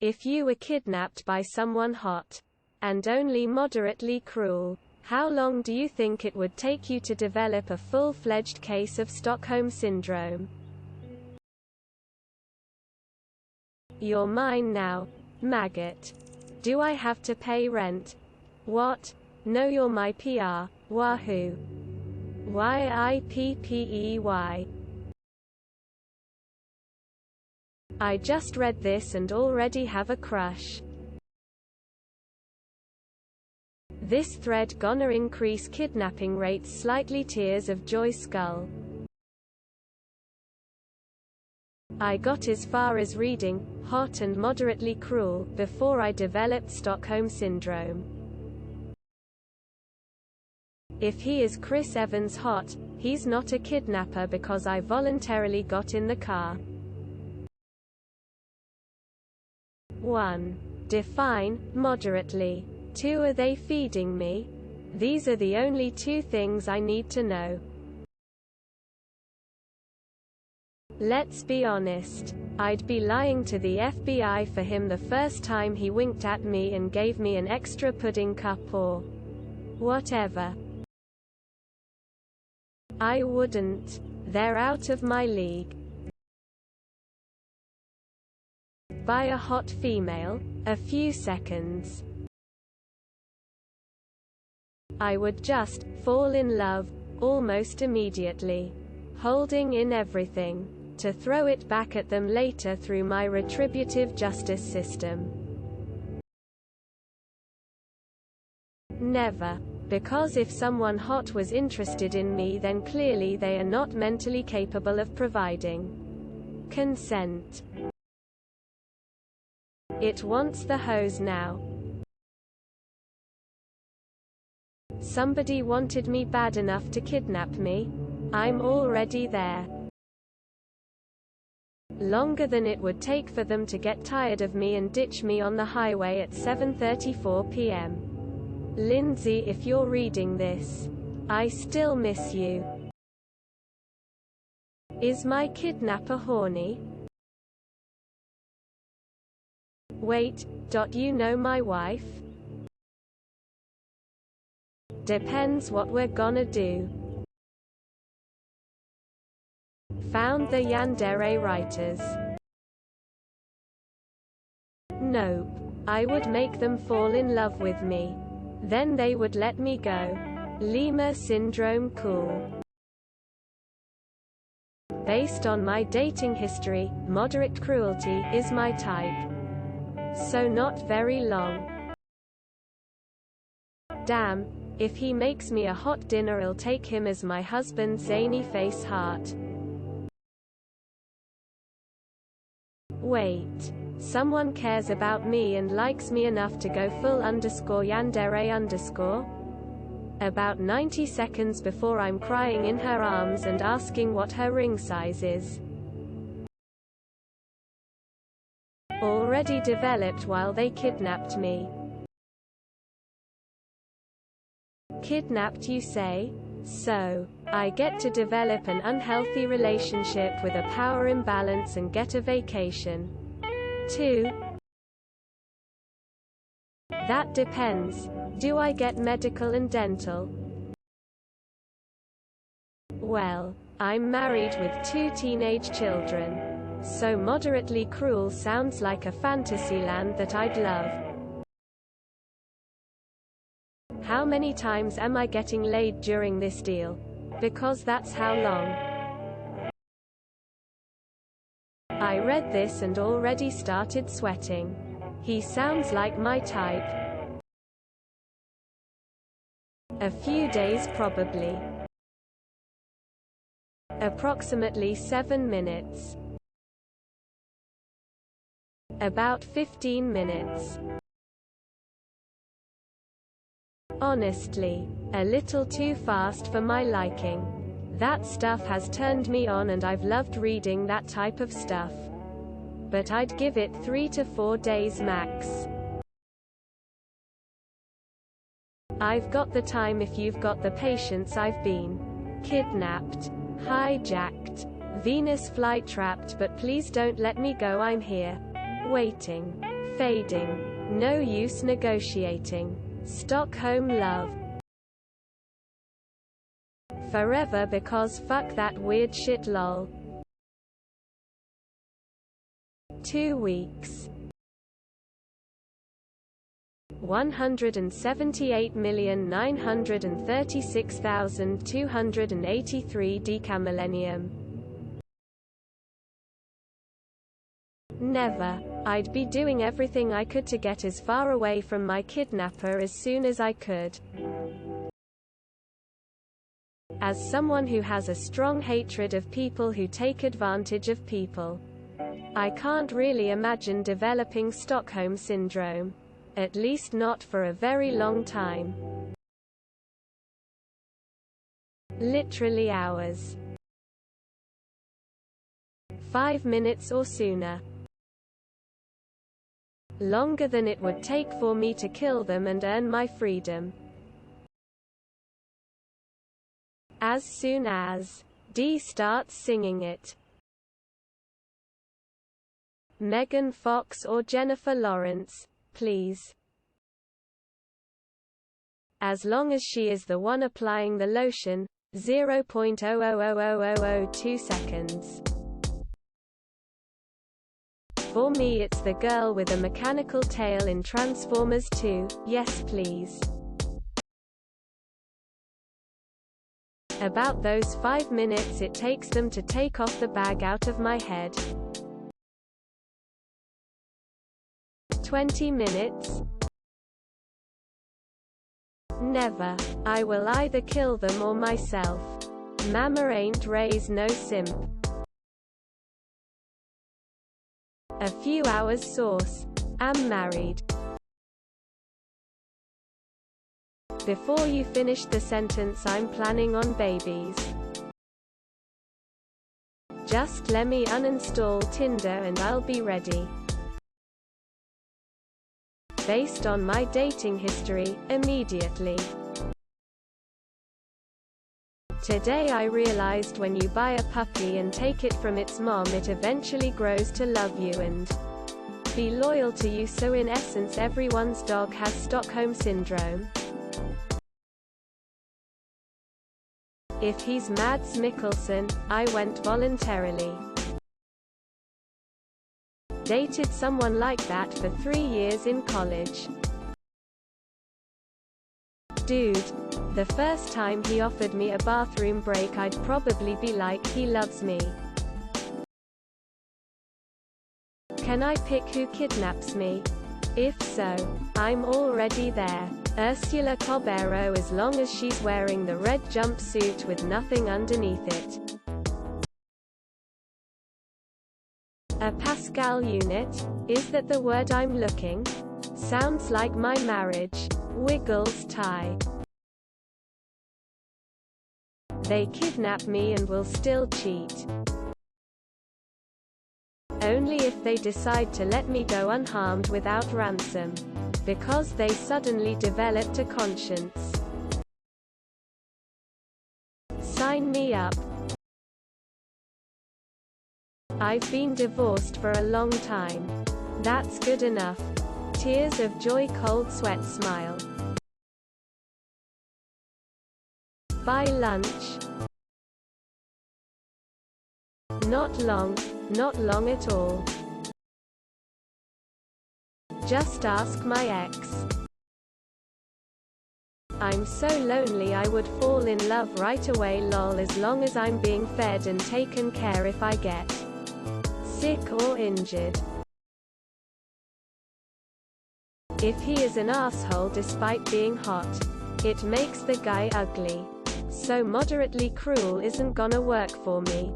If you were kidnapped by someone hot and only moderately cruel, how long do you think it would take you to develop a full-fledged case of Stockholm Syndrome? You're mine now, maggot. Do I have to pay rent? What? No, you're my PR. Wahoo. YIPPEY. I just read this and already have a crush. This thread gonna increase kidnapping rates slightly. Tears of joy skull. I got as far as reading hot and moderately cruel before I developed Stockholm Syndrome. If he is Chris Evans hot, he's not a kidnapper because I voluntarily got in the car. 1. Define moderately. 2. Are they feeding me? These are the only two things I need to know. Let's be honest. I'd be lying to the FBI for him the first time he winked at me and gave me an extra pudding cup or whatever. I wouldn't. They're out of my league. By a hot female? A few seconds. I would just fall in love almost immediately, holding in everything to throw it back at them later through my retributive justice system. Never. Because if someone hot was interested in me, then clearly they are not mentally capable of providing consent. It wants the hose now. Somebody wanted me bad enough to kidnap me. I'm already there. Longer than it would take for them to get tired of me and ditch me on the highway at 7:34 p.m. Lindsay, if you're reading this, I still miss you. Is my kidnapper horny? Wait, you know my wife? Depends what we're gonna do. Found the yandere writers. Nope. I would make them fall in love with me. Then they would let me go. Lemur syndrome cool. Based on my dating history, moderate cruelty is my type. So not very long. Damn, if he makes me a hot dinner, I'll take him as my husband's zany face heart. Wait. Someone cares about me and likes me enough to go full _yandere_? About 90 seconds before I'm crying in her arms and asking what her ring size is. Already developed while they kidnapped me. Kidnapped, you say? So, I get to develop an unhealthy relationship with a power imbalance and get a vacation. 2. That depends. Do I get medical and dental? Well, I'm married with 2 teenage children. So moderately cruel sounds like a fantasy land that I'd love. How many times am I getting laid during this deal? Because that's how long. I read this and already started sweating. He sounds like my type. A few days probably. Approximately 7 minutes. About 15 minutes. Honestly, a little too fast for my liking. That stuff has turned me on and I've loved reading that type of stuff. But I'd give it 3 to 4 days max. I've got the time if you've got the patience. I've been kidnapped, hijacked, Venus flytraped, but please don't let me go. I'm here. Waiting. Fading. No use negotiating. Stockholm love. Forever because fuck that weird shit lol. 2 weeks. 178,936,283 decamillennium. Never. I'd be doing everything I could to get as far away from my kidnapper as soon as I could. As someone who has a strong hatred of people who take advantage of people, I can't really imagine developing Stockholm Syndrome. At least not for a very long time. Literally hours. 5 minutes or sooner. Longer than it would take for me to kill them and earn my freedom. As soon as D starts singing it. Megan Fox or Jennifer Lawrence, please. As long as she is the one applying the lotion. 0.0000002 seconds. For me it's the girl with a mechanical tail in Transformers 2, yes please. About those 5 minutes it takes them to take off the bag out of my head. 20 minutes? Never. I will either kill them or myself. Mama ain't raised no simp. A few hours source. Am married. Before you finish the sentence, I'm planning on babies. Just let me uninstall Tinder and I'll be ready. Based on my dating history, immediately. Today I realized when you buy a puppy and take it from its mom, it eventually grows to love you and be loyal to you, so in essence everyone's dog has Stockholm Syndrome. If he's Mads Mikkelsen, I went voluntarily. Dated someone like that for 3 years in college. Dude. The first time he offered me a bathroom break, I'd probably be like, he loves me. Can I pick who kidnaps me? If so, I'm already there. Ursula Cobero, as long as she's wearing the red jumpsuit with nothing underneath it. A Pascal unit? Is that the word I'm looking? Sounds like my marriage. Wiggles tie. They kidnap me and will still cheat. Only if they decide to let me go unharmed without ransom. Because they suddenly developed a conscience. Sign me up. I've been divorced for a long time. That's good enough. Tears of joy, cold sweat, smile. By lunch. Not long at all. Just ask my ex. I'm so lonely I would fall in love right away lol, as long as I'm being fed and taken care if I get sick or injured. If he is an asshole despite being hot, it makes the guy ugly. So moderately cruel isn't gonna work for me.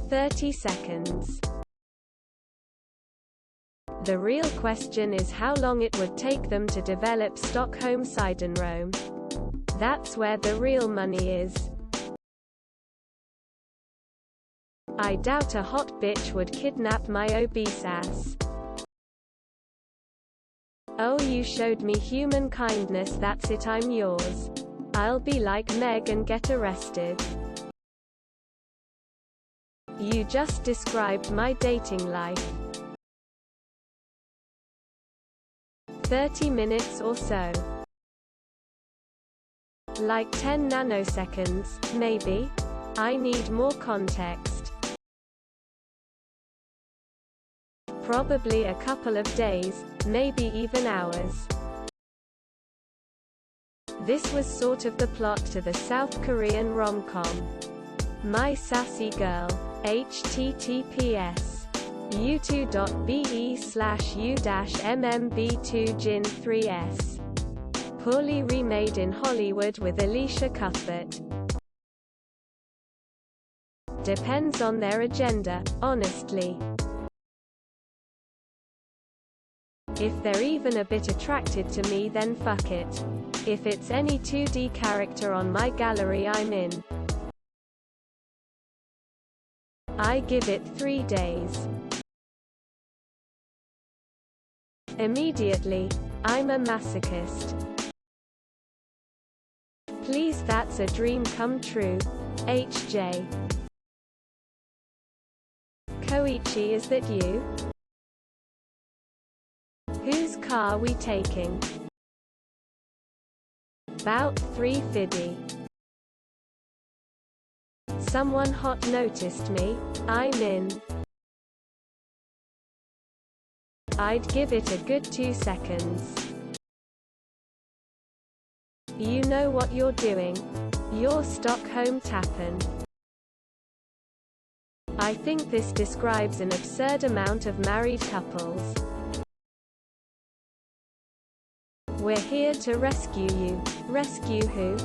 30 seconds. The real question is how long it would take them to develop Stockholm Syndrome. That's where the real money is. I doubt a hot bitch would kidnap my obese ass. Oh, you showed me human kindness, that's it, I'm yours. I'll be like Meg and get arrested. You just described my dating life. 30 minutes or so. Like 10 nanoseconds, maybe? I need more context. Probably a couple of days, maybe even hours. This was sort of the plot to the South Korean rom-com, My Sassy Girl. https u2.be/u-mmb2gin3s. Poorly remade in Hollywood with Alicia Cuthbert. Depends on their agenda, honestly. If they're even a bit attracted to me, then fuck it. If it's any 2D character on my gallery, I'm in. I give it 3 days. Immediately, I'm a masochist. Please, that's a dream come true. HJ. Koichi, is that you? Whose car we taking? Bout 3 fiddy. Someone hot noticed me, I'm in. I'd give it a good 2 seconds. You know what you're doing. You're Stockholm tappen. I think this describes an absurd amount of married couples. We're here to rescue you. Rescue who?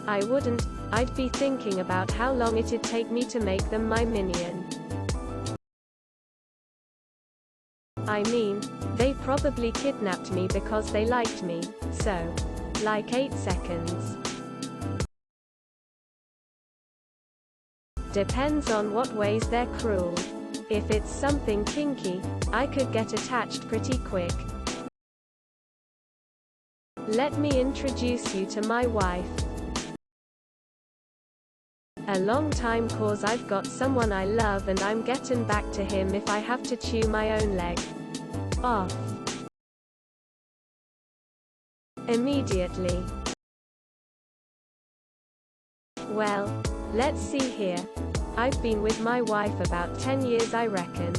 I wouldn't. I'd be thinking about how long it'd take me to make them my minion. I mean, they probably kidnapped me because they liked me, so, like 8 seconds. Depends on what ways they're cruel. If it's something kinky, I could get attached pretty quick. Let me introduce you to my wife. A long time, cause I've got someone I love and I'm getting back to him if I have to chew my own leg off. Immediately. Well, let's see here. I've been with my wife about 10 years, I reckon.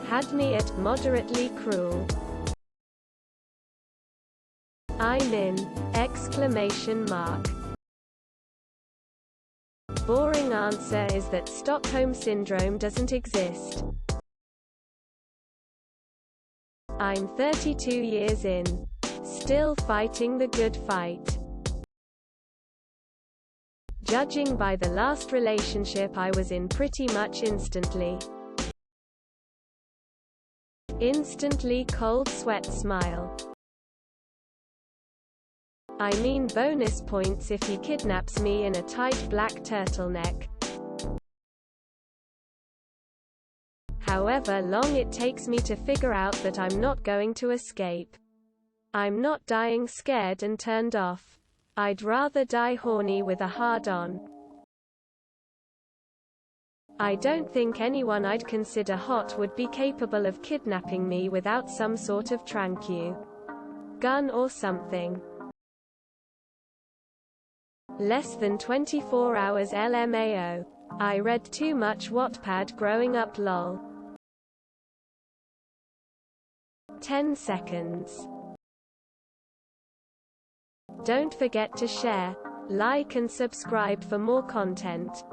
Had me at moderately cruel. I'm in! Exclamation mark. Boring answer is that Stockholm Syndrome doesn't exist. I'm 32 years in. Still fighting the good fight. Judging by the last relationship I was in, pretty much instantly. Instantly cold sweat smile. I mean, bonus points if he kidnaps me in a tight black turtleneck. However long it takes me to figure out that I'm not going to escape. I'm not dying scared and turned off. I'd rather die horny with a hard-on. I don't think anyone I'd consider hot would be capable of kidnapping me without some sort of tranq gun or something. Less than 24 hours LMAO. I read too much Wattpad growing up lol. 10 seconds. Don't forget to share, like and subscribe for more content.